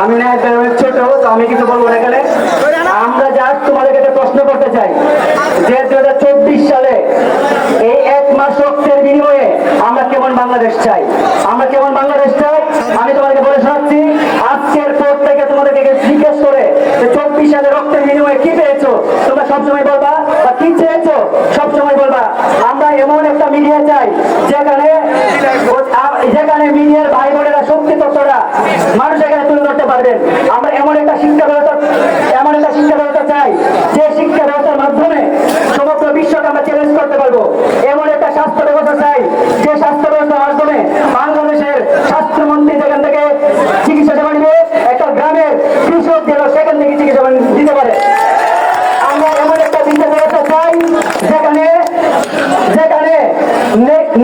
আমি না ছোট, তো আমি কিছু বলবো না এখানে। আমরা যা তোমাদের কাছে প্রশ্ন করতে চাই যে 2024 সালে এই 1 মাস রক্তের বিনিময়ে আমরা কেমন বাংলাদেশ চাই, আমরা কেমন বাংলাদেশ চাই। আমি তোমাদেরকে বলে শোনাচ্ছি, আজকের পর থেকে তোমাদেরকে জিজ্ঞেস করে যে 24 সালে রক্তের বিনিময়ে কি পেয়েছো, তোমরা সবসময় বলবা, বা কি চেয়েছো সবসময় বলবা। আমরা এমন একটা মিডিয়া চাই যেখানে মিডিয়ার ভাই বোনেরা শক্তি তত্ত্বরা মানুষ এখানে তুলে ধরতে পারবেন। আমরা এমন একটা শিক্ষা ব্যবস্থা চাই যে শিক্ষা ব্যবস্থার মাধ্যমে সমগ্র বিশ্বকে আমরা চ্যালেঞ্জ করতে পারবো। এমন একটা স্বাস্থ্য ব্যবস্থা চাই যে স্বাস্থ্য ব্যবস্থার মাধ্যমে বাংলাদেশের স্বাস্থ্যমন্ত্রী যেখান থেকে চিকিৎসা সেবা নিবে, একটা গ্রামের কৃষক যেন সেখান থেকে চিকিৎসা দিতে পারে। আমরা এমন একটা বিচার ব্যবস্থা চাই যেখানে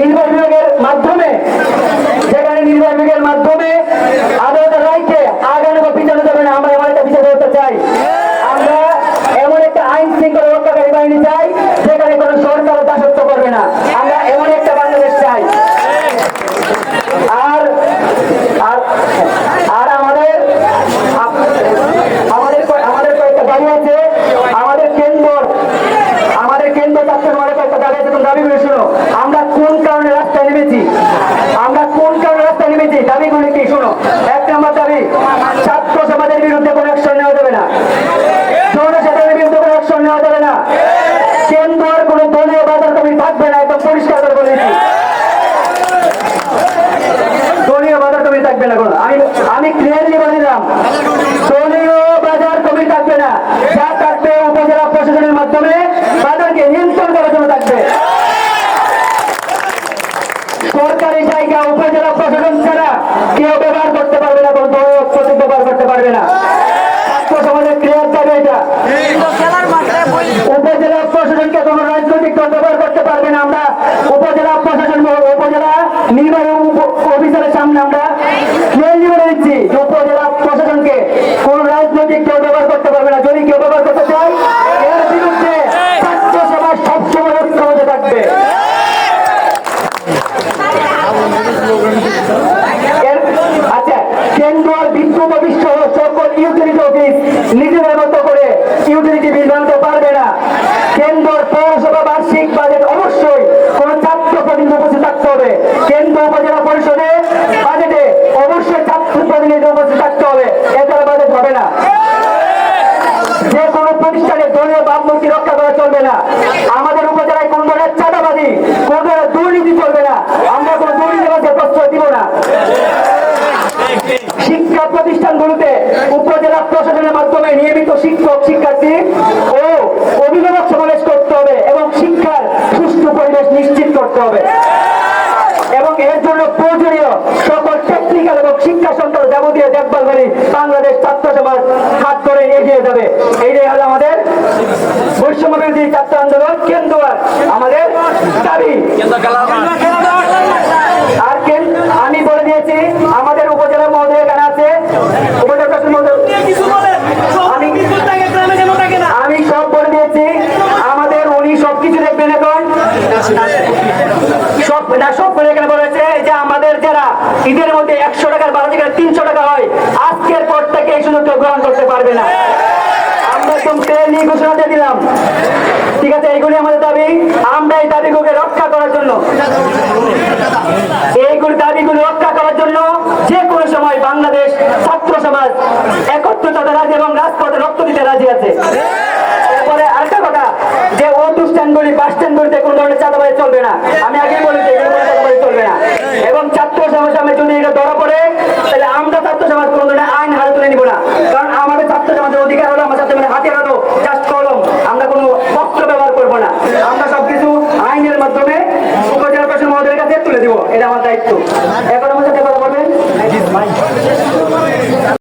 নির্বাহী বিভাগের মাধ্যমে আদালতের রায়কে আগানো বা পিছানো যাবে না। আমরা এমন একটা বিচার ব্যবস্থা চাই। আমরা এমন একটা আইন শৃঙ্খলা রক্ষাকারী বাহিনী চাই যেখানে কোনো সরকার দাসত্ব করবে না। আমরা এমন একটা বাংলাদেশ চাই। আর আর আমাদের কয়েকটা দাবি আছে। আমাদের কেন্দ্র ছাত্র কয়েকটা দাবি আছে। দাবিগুলি শুনো, আমরা কোন কারণে রাস্তায় নেমেছি, দাবিগুলি কি শুনো। 1 নম্বর দাবি, ছাত্র সমাজের বিরুদ্ধে কোনো অ্যাকশন নেওয়া যাবে না, জনসাধারণের বিরুদ্ধে কোনো অ্যাকশন নেওয়া যাবে না, কেন্দ্রের কোনো দলীয় বাজার কমিটি থাকবে না। একদম পরিষ্কার করে বলেছি, দলীয় বাজার কমিটি থাকবে না। আমি ক্লিয়ারলি বলে দিলাম, দলীয় বাজার কমিটি থাকবে না। যা থাকবে উপজেলা প্রশাসনের মাধ্যমে বাজারকে নিয়ন্ত্রণ করার জন্য থাকবে। সরকারি জায়গা উপজেলা প্রশাসন ছাড়া কেউ ব্যবহার করতে পারবে না, কোনো প্রতীক ব্যবহার করতে পারবে না। ছাত্র সমাজের ক্লিয়ার যাবে এটা। উপজেলা প্রশাসনকে কোনো রাজনৈতিক দল ব্যবহার করতে পারবে না। আমরা উপজেলা নির্বাহী অফিসারের সামনে আমরা ক্লিয়ারলি বলে দিচ্ছি যে উপজেলা প্রশাসনকে কোন রাজনৈতিক দল ব্যবহার করতে পারবে না। যদি কেউ ব্যবহার করতে চায় এর বিরুদ্ধে ছাত্র সমাজ সবসময় ঐক্যবদ্ধ থাকবে। আচ্ছা, কেন্দ্র বিদ্যুৎ সহ সকল ইউটিলিটি অফিস নিজেদের মতো করে ইউটিলিটি বিল বানাতে পারবে না। কেন্দ্র পৌরসভা বার্ষিক বাজেট অবশ্যই কোন ছাত্র প্রতিনিধি উপস্থিত থাকতে হবে। কেন্দ্র উপজেলা পরিষদে বাজেটে অবশ্যই ছাত্র প্রতিনিধি উপস্থিত থাকতে হবে, এছাড়া বাজেট হবে না। যে কোনো প্রতিষ্ঠানে দলীয় ভাবমূর্তি রক্ষা করা চলবে না। আমাদের উপজেলায় কোন ধরনের চাঁদাবাদী, কোন ধরনের দুর্নীতি চলবে না। আমরা কোন দুর্নীতিবাদের প্রশ্রয় দিব না। শিক্ষা প্রতিষ্ঠানগুলোতে উপজেলা প্রশাসনের মাধ্যমে নিয়মিত শিক্ষক শিক্ষার্থী ও অভিভাবক সমাবেশ করতে হবে এবং শিক্ষার সুষ্ঠু পরিবেশ নিশ্চিত করতে হবে। এবং এর জন্য প্রয়োজনীয় সকল টেকনিক্যাল এবং শিক্ষা সংক্রান্ত যাবতীয় দেখভালকারী বাংলাদেশ ছাত্র সমাজ হাত ধরে এগিয়ে যাবে। এইটাই হলো আমাদের বৈষম্য বিরোধী ছাত্র আন্দোলন কেন্দ্র আমাদের দাবি। আর আমি বলে দিয়েছি আমাদের উপজেলা মহোদয় এখানে আছে, আমি সব বলে দিয়েছি। আমাদের উনি সবকিছু দেখবেন। এখন সব করে এখানে বলেছে যে আমাদের যারা ঈদের মধ্যে 100 টাকার বাড়া থেকে 300 টাকা হয়, আজকের পর থেকে এই সুযোগ গ্রহণ করতে পারবে না। আমরা একদম ক্লিয়ারলি ঘোষণা দিয়ে দিলাম। ঠিক আছে, এইগুলি আমাদের দাবি। আমরা এই দাবিগুলোকে রক্ষা করার জন্য যে কোনো সময় বাংলাদেশ ছাত্র সমাজ একত্রিত রাজি এবং রাজপথে রক্ত দিতে রাজি আছে। এরপরে আরেকটা কথা, যে অনুষ্ঠানগুলি বাস স্ট্যান্ডগুলিতে কোন ধরনের চাঁদাবাজি চলবে না। আমি আগেই বলেছি চাঁদাবাজি চলবে না। এবং ছাত্র সমাজ সামনে যদি এটা ধরা পড়ে তাহলে আমরা ছাত্র সমাজ কোন ধরনের আইন হাতে তুলে নিব না। কারণ আমাদের ছাত্র সমাজের অধিকার হলো আমার ছাত্র হাতে হলো জাস্ট কলম। আমরা কোনো অস্ত্র ব্যবহার করবো না। আমরা সবকিছু আইনের মাধ্যমে উপজেলা প্রশাসন মহোদয়ের কাছে তুলে দিব। এটা আমার দায়িত্ব।